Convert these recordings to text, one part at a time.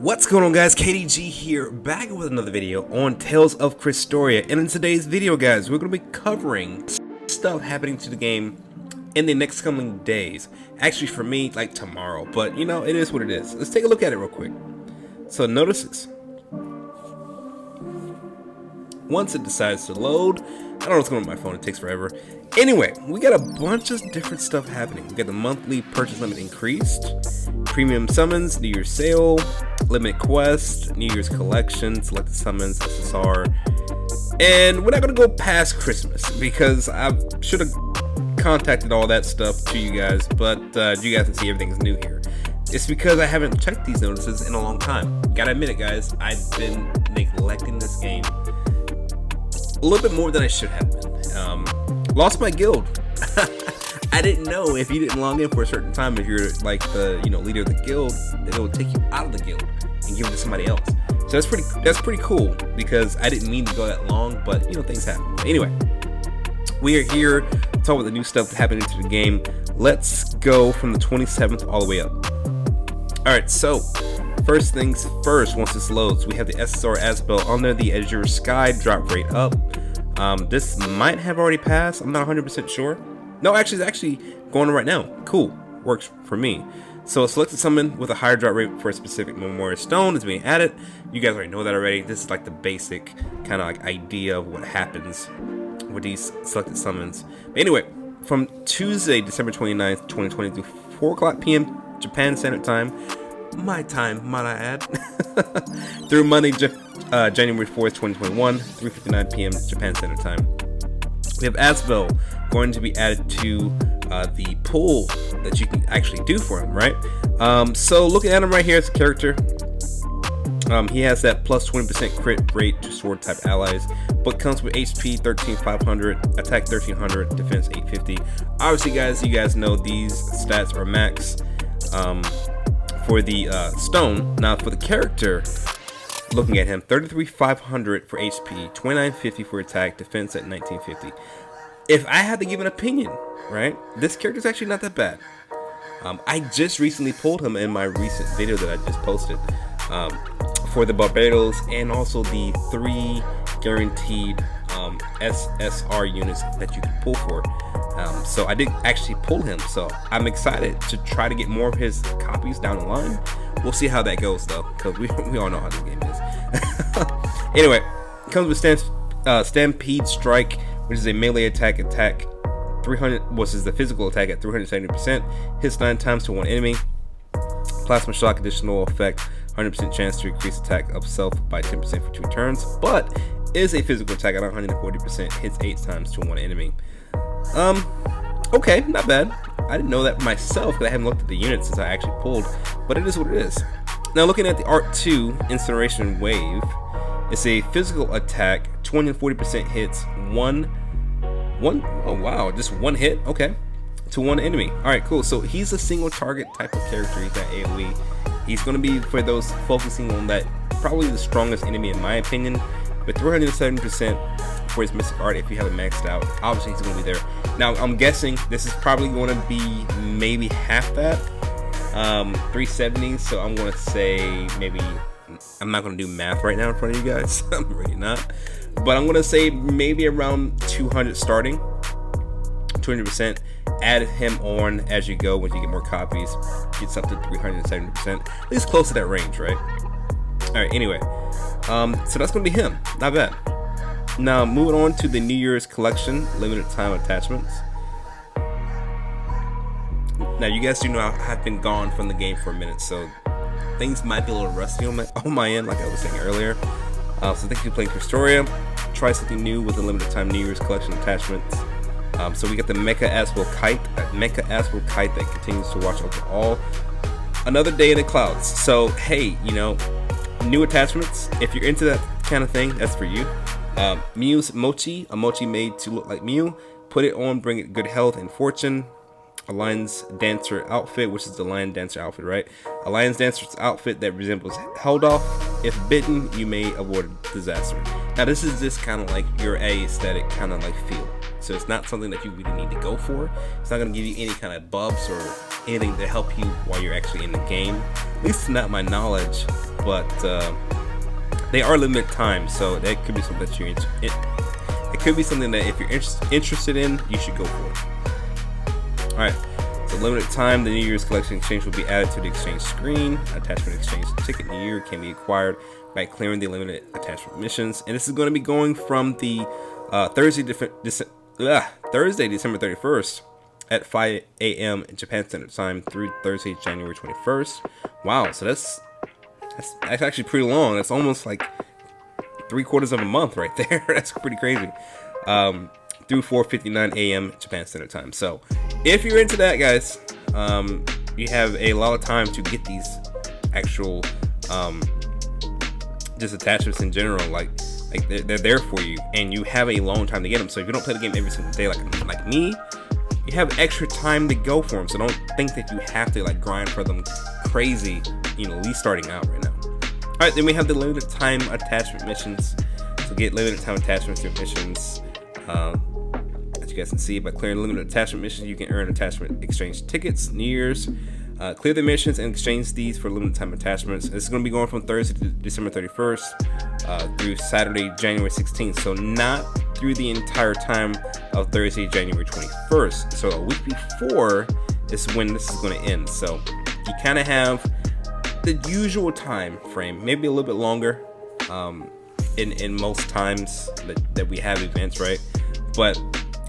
What's going on, guys? KDG here, back with another video on Tales of Crestoria. And in today's video, guys, we're going to be covering stuff happening to the game in the next coming days. Actually, for me, like tomorrow, but you know, it is what it is. Let's take a look at it real quick. So notice this. Once it decides to load, I don't know what's going on with my phone, it takes forever. Anyway, we got a bunch of different stuff happening. We got the monthly purchase limit increased, premium summons, New Year's sale, limited quest, New Year's collection, selected summons, Ssr. And we're not going to go past Christmas because I should have contacted all that stuff to you guys, but you guys can see everything's new here. It's because I haven't checked these notices in a long time. Gotta admit it, guys, I've been neglecting this game a little bit more than I should have been. Lost my guild. I didn't know if you didn't log in for a certain time, if you're like the leader of the guild, then it would take you out of the guild and give it to somebody else. So that's pretty cool because I didn't mean to go that long, but things happen. Anyway, we are here to talk about the new stuff that happened into the game. Let's go from the 27th all the way up. All right, so first things first, once this loads, we have the Ssr Asbel under the Azure Sky drop rate up. This might have already passed. I'm not 100% sure. No, actually, it's actually going on right now. Cool. Works for me. So a selected summon with a higher drop rate for a specific memorial stone is being added. You guys already know that already. This is like the basic kind of like idea of what happens with these selected summons. But anyway, from Tuesday, December 29th, 2020 through 4 o'clock p.m. Japan Standard Time, my time, might I add, through Monday, January 4th, 2021, 3:59 p.m. Japan Standard Time. We have Asbel going to be added to the pool that you can actually do for him, right? So looking at him right here as a character, he has that plus 20% crit rate to sword type allies, but comes with HP 13,500, attack 1,300, defense 850. Obviously, guys, you guys know these stats are max for the stone. Now for the character, looking at him, 33,500 for HP, 2950 for attack, defense at 1950. If I had to give an opinion, right, this character is actually not that bad. I just recently pulled him in my recent video that I just posted for the Barbados and also the 3 guaranteed Ssr units that you can pull for. So I did actually pull him, so I'm excited to try to get more of his copies down the line. We'll see how that goes though, because we all know how this game is. Anyway, it comes with Stampede Strike, which is a melee attack 300, which is the physical attack at 370%, hits 9 times to one enemy. Plasma Shock additional effect, 100% chance to increase attack of self by 10% for 2 turns, but is a physical attack at 140%, hits 8 times to one enemy. Okay, not bad. I didn't know that myself because I haven't looked at the units since I actually pulled, but it is what it is. Now looking at the R2 Incineration Wave, it's a physical attack, 20% hits, oh wow, just one hit, okay, to one enemy. Alright, cool. So he's a single target type of character. He's got AoE. He's going to be, for those focusing on that, probably the strongest enemy in my opinion, with 370% for his mystic art. If you have it maxed out, obviously he's going to be there. Now I'm guessing this is probably going to be maybe half that, 370, so I'm going to say maybe, I'm not going to do math right now in front of you guys, I'm really not, but I'm going to say maybe around 200 starting, 200%, add him on as you go. Once you get more copies, gets up to 370%, at least close to that range, right? Alright, anyway, so that's going to be him, not bad. Now moving on to the New Year's collection, limited time attachments. Now you guys do know I've been gone from the game for a minute, so things might be a little rusty on my end, like I was saying earlier. So thank you for playing Crestoria. Try something new with the limited time New Year's collection attachments. So we got the Mecha Asbel Kite that continues to watch over all. Another day in the clouds. So hey, new attachments. If you're into that kind of thing, that's for you. Mew's Mochi, a mochi made to look like Mew. Put it on, bring it good health and fortune. A Lion's Dancer outfit, which is the Lion Dancer outfit, right? A Lion's Dancer's outfit that resembles held off. If bitten, you may avoid disaster. Now this is just kind of like your aesthetic kind of like feel. So it's not something that you really need to go for. It's not going to give you any kind of buffs or anything to help you while you're actually in the game. At least not my knowledge. but they are limited time, so that could be something that you're it could be something that if you're interested in, you should go for it. All right. So limited time, the New Year's Collection Exchange will be added to the exchange screen. Attachment exchange ticket New Year can be acquired by clearing the limited attachment missions. And this is going to be going from the Thursday, December 31st at 5 a.m. Japan Standard Time through Thursday, January 21st. Wow, so that's actually pretty long. That's almost like 3/4 of a month right there. That's pretty crazy. Through 4:59 a.m. Japan Standard Time. So if you're into that, guys, you have a lot of time to get these actual just attachments in general. Like they're there for you, and you have a long time to get them. So if you don't play the game every single day like me, you have extra time to go for them. So don't think that you have to like grind for them crazy, at least starting out right now. All right, then we have the limited time attachment missions. So get limited time attachments to missions. As you guys can see, by clearing limited attachment missions, you can earn attachment exchange tickets, New Year's. Clear the missions and exchange these for limited time attachments. This is going to be going from Thursday to December 31st through Saturday, January 16th. So not through the entire time of Thursday, January 21st. So a week before is when this is going to end. So you kind of have the usual time frame, maybe a little bit longer in most times that we have events, right? But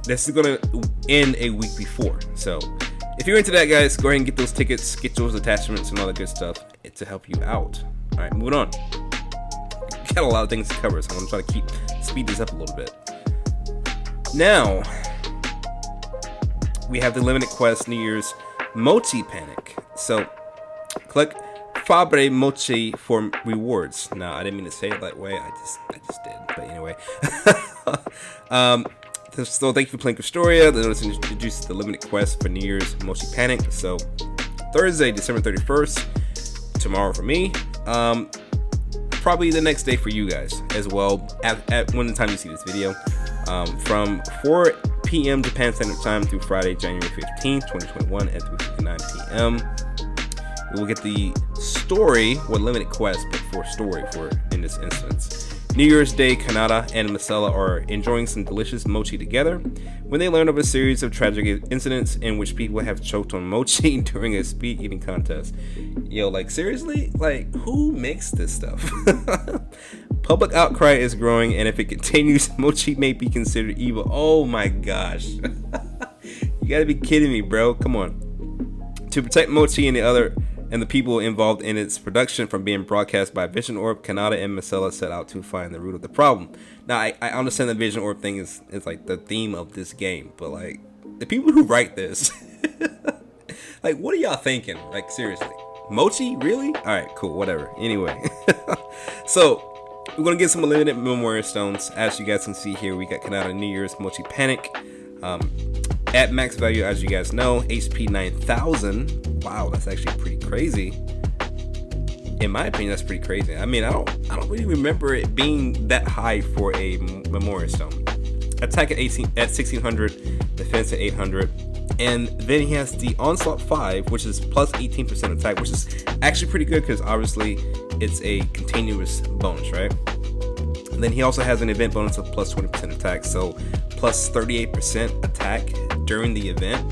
this is gonna end a week before. So if you're into that, guys, go ahead and get those tickets, get those attachments and all that good stuff to help you out. All right, moving on. Got a lot of things to cover, so I'm gonna try to speed this up a little bit. Now we have the limited quest New Year's Mochi Panic. So click Fabre Mochi for rewards. Now I didn't mean to say it that way. I just did. But anyway. So thank you for playing Crestoria. The notice introduces the limited quest for New Year's Mochi Panic. So Thursday, December 31st, tomorrow for me. Probably the next day for you guys as well. At when the time you see this video, from 4 p.m. Japan Standard Time through Friday, January 15th, 2021 at 3:59 p.m. We will get the story, or limited quest, but for story for in this instance. New Year's Day, Kanata and Misela are enjoying some delicious mochi together when they learn of a series of tragic incidents in which people have choked on mochi during a speed eating contest. Yo, like seriously? Like, who makes this stuff? Public outcry is growing, and if it continues, mochi may be considered evil. Oh my gosh. You gotta be kidding me, bro. Come on. To protect mochi and the people involved in its production from being broadcast by Vision Orb, Kanata and Misela set out to find the root of the problem. Now, I understand the Vision Orb thing is like the theme of this game, but like the people who write this, like, what are y'all thinking? Like, seriously, mochi, really? All right, cool, whatever. Anyway, so we're gonna get some limited Memorial Stones. As you guys can see here, we got Kanata New Year's Mochi Panic. At max value, as you guys know, HP 9,000. Wow, that's actually pretty crazy. In my opinion, that's pretty crazy. I mean, I don't really remember it being that high for a Memorial Stone. Attack at 1600, defense at 800, and then he has the Onslaught 5, which is plus 18% attack, which is actually pretty good because obviously it's a continuous bonus, right? And then he also has an event bonus of plus 20% attack, so plus 38% attack during the event.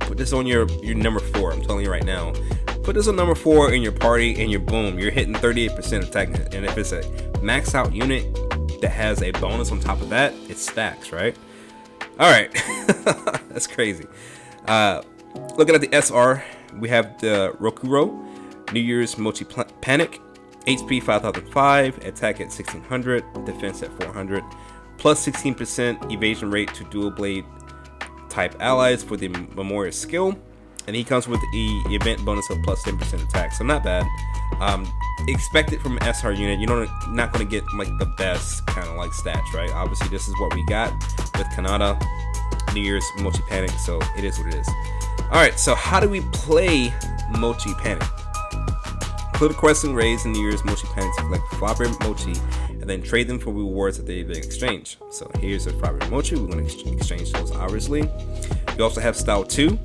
Put this on your number 4. I'm telling you right now. Put this on number 4 in your party, and you're boom. You're hitting 38% attack. And if it's a max out unit that has a bonus on top of that, it stacks, right? All right, that's crazy. Looking at the SR, we have the Rokuro New Year's Mochi Panic. HP 5005, attack at 1600, defense at 400, plus 16% evasion rate to dual blade type allies for the Memorial skill, and he comes with the event bonus of plus 10% attack, so not bad. Expect it from an SR unit. You're not going to get like the best kind of like stats, right? Obviously this is what we got with Kanata New Year's Mochi Panic, so it is what it is. Alright, so how do we play Mochi Panic? Include a quest and raids in New Year's Mochi Panic to collect Fabre Mochi and then trade them for rewards that they've exchanged. So here's a Fabre Mochi. We're going to exchange those, obviously. You also have Style 2,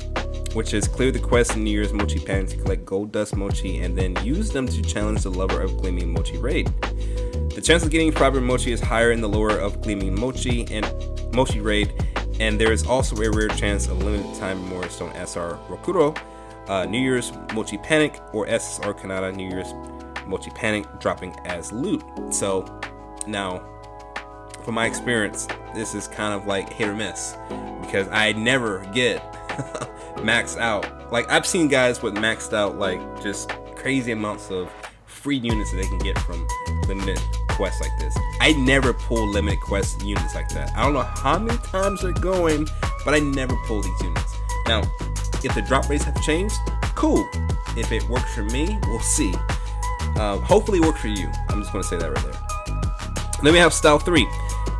which is clear the quest in New Year's Mochi Panic to collect gold dust mochi and then use them to challenge the lover of Gleaming Mochi raid. The chance of getting proper mochi is higher in the lower of Gleaming Mochi and Mochi raid, and there is also a rare chance of limited time Memorial Stone Ssr Rokuro, New Year's Mochi Panic, or Ssr Kanata New Year's Mochi Panic dropping as loot. So now, from my experience, this is kind of like hit or miss because I never get maxed out. Like, I've seen guys with maxed out like just crazy amounts of free units that they can get from limited quests like this. I never pull limited quest units like that. I don't know how many times they're going, but I never pull these units. Now, if the drop rates have changed, cool. If it works for me, we'll see. Hopefully it works for you. I'm just going to say that right there. Then we have Style 3.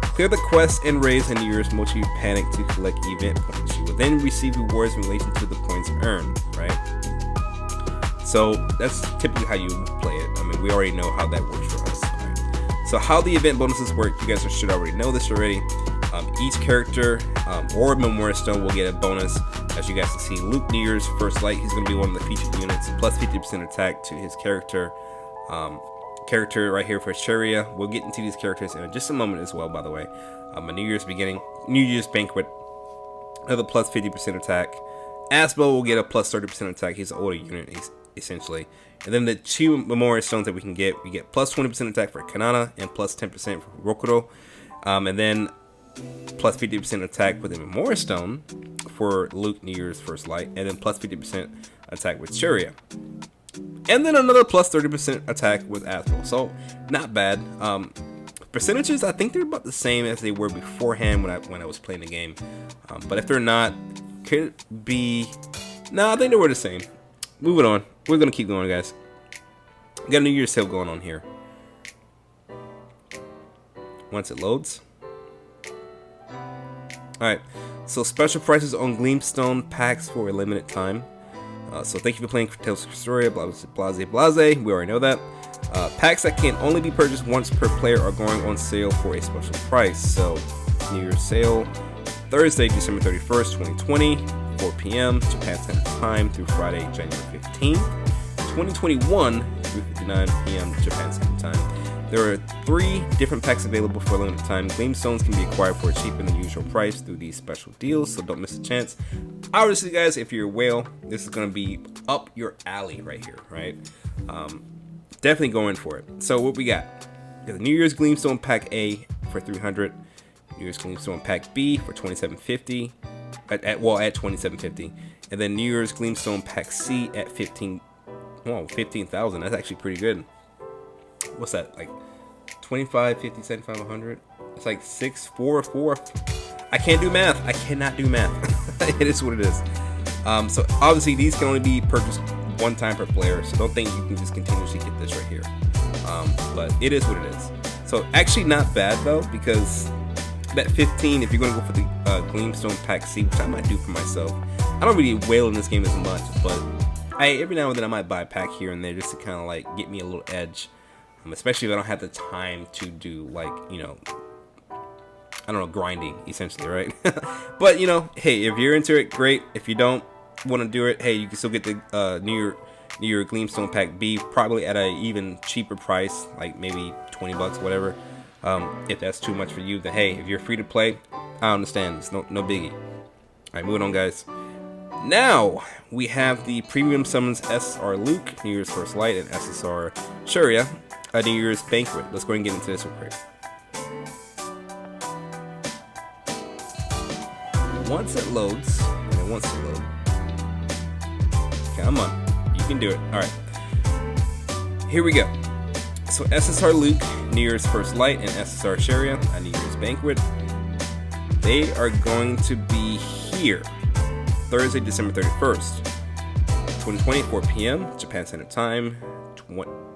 Clear the quest and raids in New Year's Mochi Panic to collect event points. You will then receive rewards in relation to the points earned, right? So that's typically how you play it. I mean, we already know how that works for us. Right? So how the event bonuses work, you guys should already know this already. Each character or Memorial Stone will get a bonus. As you guys can see, Luke New Year's First Light, he's going to be one of the featured units, plus 50% attack to his character. Character right here for Sharia. We'll get into these characters in just a moment as well, by the way. A New Year's Beginning, New Year's Banquet, another plus 50% attack. Asbo will get a plus 30% attack. He's an older unit, essentially. And then the 2 Memorial Stones that we get plus 20% attack for Kanata and plus 10% for Rokuro. And then plus 50% attack with a Memorial Stone for Luke New Year's First Light, and then plus 50% attack with Sharia. And then another plus 30% attack with Asbo. So not bad. Percentages, I think they're about the same as they were beforehand when I was playing the game. But if they're not, could it be? No, I think they were the same. Moving on. We're gonna keep going, guys. We got a New Year's sale going on here. Once it loads. Alright, so special prices on Gleamstone packs for a limited time. So thank you for playing Tales of Crestoria, blase. We already know that. Packs that can only be purchased once per player are going on sale for a special price. So New Year's sale, Thursday, December 31st, 2020, 4 p.m. Japan Standard Time through Friday, January 15th, 2021, 3:59 p.m. Japan Standard Time. There are 3 different packs available for a limited time. Gleamstones can be acquired for a cheaper than usual price through these special deals, so don't miss a chance. Obviously, guys, if you're a whale, this is going to be up your alley right here, right? Definitely going for it. So what we got? We got the New Year's Gleamstone Pack A for 300, New Year's Gleamstone Pack B for 2750, at 2750, and then New Year's Gleamstone Pack C at 15,000. That's actually pretty good. What's that, like 25, 50, 75, 100? It's like 6, 4, 4. I can't do math. I cannot do math. It is what it is. So obviously these can only be purchased one time per player, so don't think you can just continuously get this right here. But it is what it is. So actually not bad though, because that 15, if you're going to go for the Gleamstone Pack C, which I might do for myself. I don't really whale in this game as much, but every now and then I might buy a pack here and there just to kind of like get me a little edge. Especially if I don't have the time to do, like, you know, I don't know, grinding, essentially, right? But, you know, hey, if you're into it, great. If you don't want to do it, hey, you can still get the New Year Gleamstone Pack B, probably at an even cheaper price, like maybe 20 bucks, whatever. If that's too much for you, then hey, if you're free to play, I understand. It's no biggie. All right, moving on, guys. Now we have the premium summons Ssr Luke, New Year's First Light, and Ssr Sharia, a New Year's Banquet. Let's go ahead and get into this real quick. Once it loads, and it wants to load. Come on, you can do it. All right, here we go. So Ssr Luke, New Year's First Light, and Ssr Sharia, a New Year's Banquet. They are going to be here Thursday, December 31st, 2020, 4 p.m. Japan Standard Time,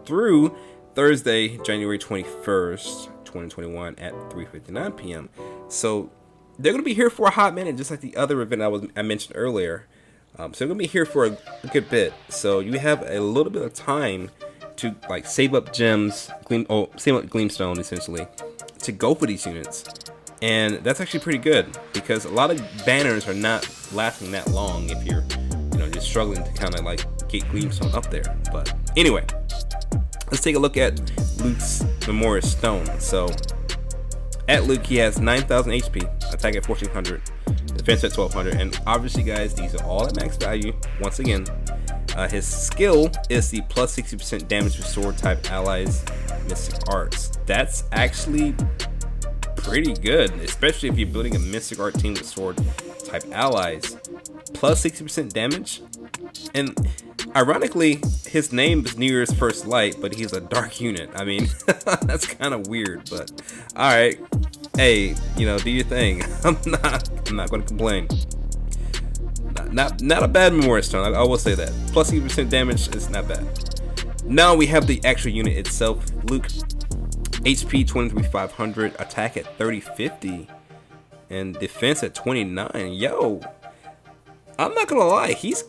through Thursday, January 21st, 2021 at 3:59 p.m. So they're going to be here for a hot minute, just like the other event I mentioned earlier. So they're going to be here for a good bit. So you have a little bit of time to like save up gems, save up Gleamstone essentially, to go for these units. And that's actually pretty good because a lot of banners are not lasting that long if you're is struggling to kind of like get Gleamstone up there. But anyway, let's take a look at Luke's Memorial Stone. So at Luke, he has 9,000 HP, attack at 1400, defense at 1200, and obviously guys, these are all at max value. Once again, his skill is the plus 60% damage to sword type allies mystic arts. That's actually pretty good, especially if you're building a mystic art team with sword type allies. Plus 60% damage, and ironically his name is New Year's First Light, but he's a dark unit. I mean, that's kind of weird, but all right, hey, you know, do your thing. I'm not going to complain. Not a bad Memorial Stone, I will say that. Plus 60% damage is not bad. Now we have the actual unit itself. Luke, HP 23,500, attack at 3050, and defense at 29. Yo, I'm not gonna lie, he's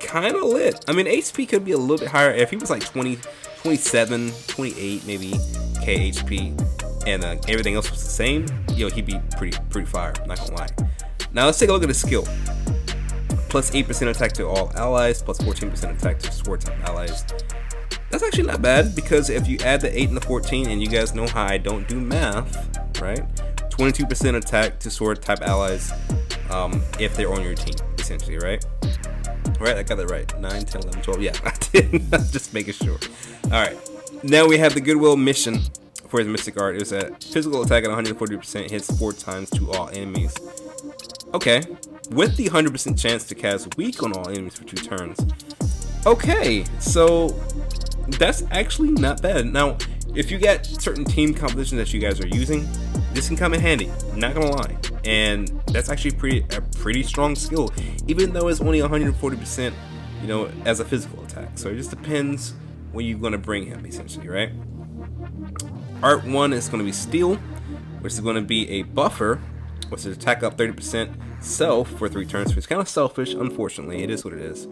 kind of lit. I mean, HP could be a little bit higher if he was like 20, 27, 28 maybe K HP, and everything else was the same. Yo, he'd be pretty fire. Not gonna lie. Now let's take a look at his skill. Plus 8% attack to all allies, plus 14% attack to sword type allies. That's actually not bad, because if you add the 8 and the 14, and you guys know how I don't do math, right? 22% attack to sword type allies if they're on your team, essentially, right? Right, I got that right. 9, 10, 11, 12. Yeah, I did. Just making sure. Alright, now we have the Goodwill mission for his mystic art. It was a physical attack at 140%, hits 4 times to all enemies. Okay, with the 100% chance to cast weak on all enemies for 2 turns. Okay, so that's actually not bad. Now, if you get certain team compositions that you guys are using, this can come in handy, not gonna lie. And that's actually a pretty strong skill, even though it's only 140%, you know, as a physical attack. So it just depends when you're gonna bring him, essentially, right? Art 1 is gonna be Steel, which is gonna be a buffer, which is attack up 30% self for 3 turns. So it's kind of selfish, unfortunately. It is what it is.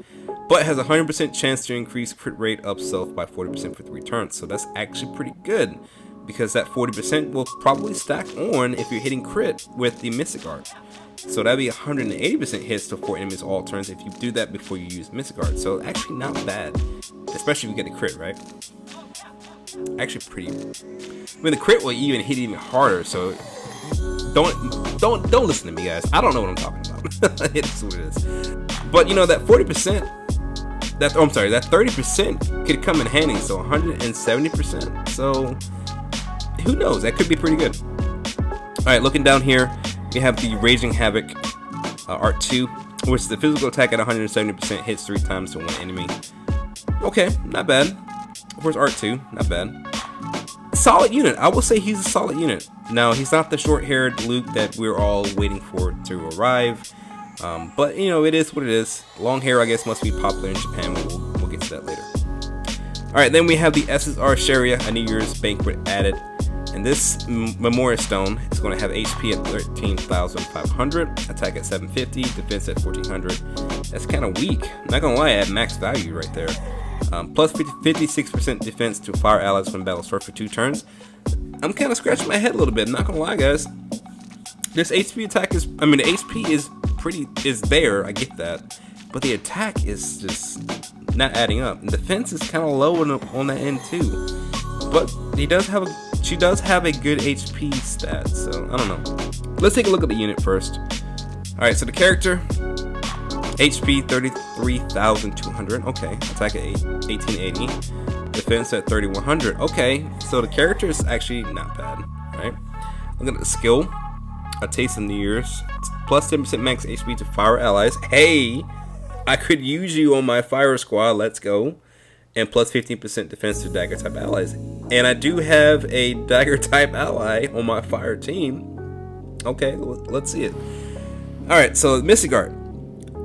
But has a 100% chance to increase crit rate up self by 40% for 3 turns. So that's actually pretty good, because that 40% will probably stack on if you're hitting crit with the Mystic Art. So that'd be 180% hits to 4 enemies all turns if you do that before you use Mystic Art. So actually not bad, especially if you get a crit, right? Actually pretty. I mean, the crit will even hit even harder. So don't listen to me, guys. I don't know what I'm talking about. It's what it is. But you know, that 40%. That 30% could come in handy. So 170%. So who knows? That could be pretty good. All right, looking down here, we have the Raging Havoc R2, which is the physical attack at 170%, hits 3 times to 1 enemy. Okay, not bad. Of course, R2, not bad. Solid unit. I will say he's a solid unit. Now, he's not the short-haired Luke that we're all waiting for to arrive. But, you know, it is what it is. Long hair, I guess, must be popular in Japan. We'll get to that later. Alright, then we have the Ssr Sharia, a New Year's Banquet added. And this Memorial Stone is going to have HP at 13,500, attack at 750, defense at 1400. That's kind of weak. Not going to lie, at max value right there. Plus 56% defense to fire allies when battle start for 2 turns. I'm kind of scratching my head a little bit. Not going to lie, guys. This HP attack is, I mean, the HP is there, I get that. But the attack is just not adding up. And defense is kind of low on that end too. But she does have a good HP stat, so I don't know. Let's take a look at the unit first. Alright, so the character, HP 33,200, okay. Attack at 1880, defense at 3,100, okay. So the character is actually not bad, right? Look at the skill, a Taste of New Year's, plus 10% max HP to fire allies. Hey, I could use you on my fire squad, let's go. And plus 15% defense to dagger type allies. And I do have a dagger type ally on my fire team. Okay, let's see it. Alright, so Mystic Art.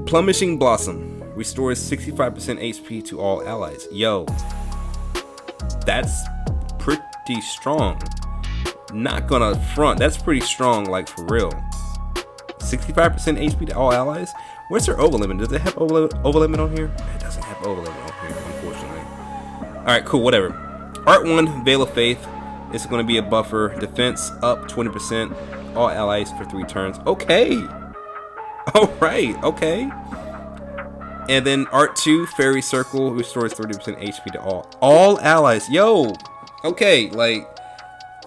Plumishing Blossom restores 65% HP to all allies. Yo, that's pretty strong. Not gonna front, that's pretty strong, like for real. 65% HP to all allies? Where's their overlimit? Does it have overlimit on here? It doesn't have overlimit on here, unfortunately. Alright, cool, whatever. Art 1, Veil of Faith. It's going to be a buffer. Defense up 20%. All allies for 3 turns. Okay. Alright, okay. And then R2 Fairy Circle restores 30% HP to all allies. Yo, okay, like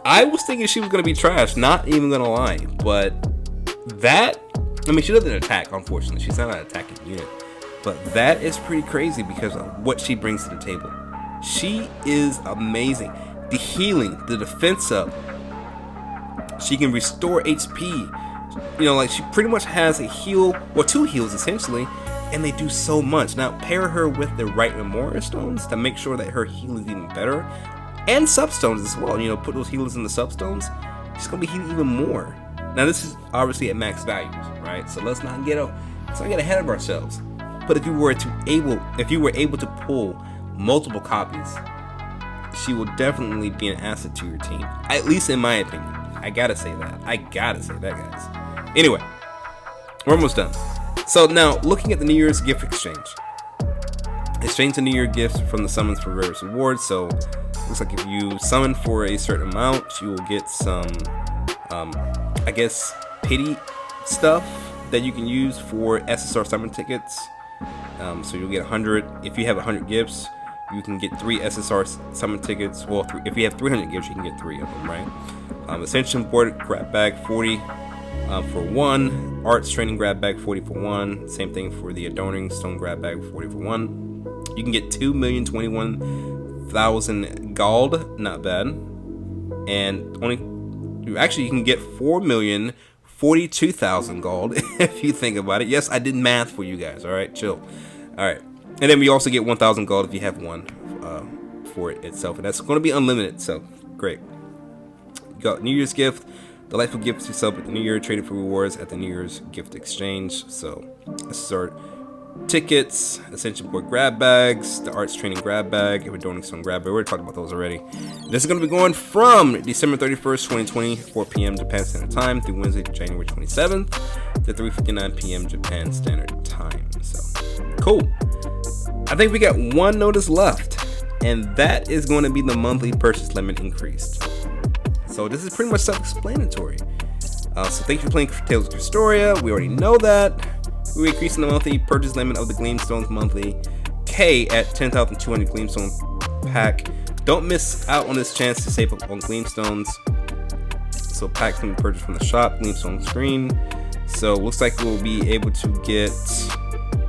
I was thinking she was gonna be trash, not even gonna lie, but that, I mean, she doesn't attack, unfortunately. She's not an attacking unit, but that is pretty crazy because of what she brings to the table. She is amazing. The healing, the defense up. She can restore HP. You know, like she pretty much has a heal, or 2 heals essentially, and they do so much. Now pair her with the right Memoria stones to make sure that her heal is even better, and substones as well. You know, put those healers in the substones. She's gonna be healing even more. Now this is obviously at max values, right? So let's not get ahead of ourselves. But if you were able to pull multiple copies, she will definitely be an asset to your team. At least in my opinion. I gotta say that, guys. Anyway, we're almost done. So now, looking at the New Year's gift exchange. Exchange the New Year gifts from the summons for various rewards. So looks like if you summon for a certain amount, you will get some, I guess, pity stuff that you can use for Ssr summon tickets. So you'll get 100. If you have 100 gifts, you can get 3 Ssr summon tickets. Well, if you have 300 gifts, you can get 3 of them, right? Ascension board grab bag 40 for 1. Arts training grab bag 40 for 1. Same thing for the Adorning Stone grab bag 40 for 1. You can get 2,021,000 gold, not bad. And you can get 4,042,000 gold if you think about it. Yes, I did math for you guys. All right, chill. All right, and then we also get 1,000 gold if you have one for it itself, and that's going to be unlimited. So great. You got New Year's gift, delightful gifts you sell at the New Year, traded for rewards at the New Year's gift exchange. So Ssr tickets, Ascension board grab bags, the Arts training grab bag, and Adorning Stone grab bag. We already talked about those already. This is going to be going from December 31st, 2020, 4 p.m. Japan Standard Time through Wednesday, January 27th to 3:59 p.m. Japan Standard Time. So cool. I think we got one notice left, and that is going to be the monthly purchase limit increased. So this is pretty much self-explanatory. So thank you for playing Tales of Crestoria. We already know that. We're increasing the monthly purchase limit of the Gleamstone's monthly K at 10,200 Gleamstone pack. Don't miss out on this chance to save up on Gleamstones. So pack can be purchased from the shop, Gleamstone screen. So looks like we'll be able to get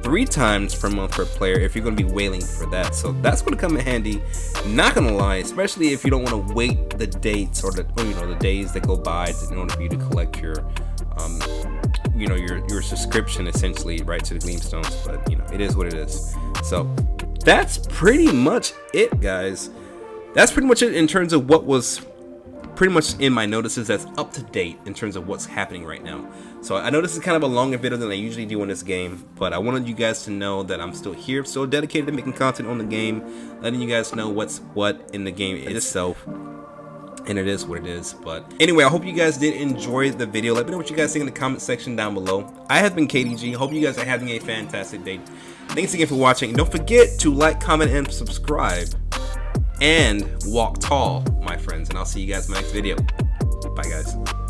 3 times per month per player if you're going to be wailing for that. So that's going to come in handy, not going to lie, especially if you don't want to wait the dates or the days that go by in order for you to collect your your subscription essentially, right, to the Gleamstones. But it is what it is. So that's pretty much it, guys. That's pretty much it in terms of what was pretty much in my notices that's up to date in terms of what's happening right now. So I know this is kind of a longer video than I usually do on this game, but I wanted you guys to know that I'm still here, still dedicated to making content on the game, letting you guys know what's what in the game itself. And it is what it is. But anyway, I hope you guys did enjoy the video. Let me know what you guys think in the comment section down below. I have been KDG. Hope you guys are having a fantastic day. Thanks again for watching. And don't forget to like, comment, and subscribe. And walk tall, my friends. And I'll see you guys in my next video. Bye, guys.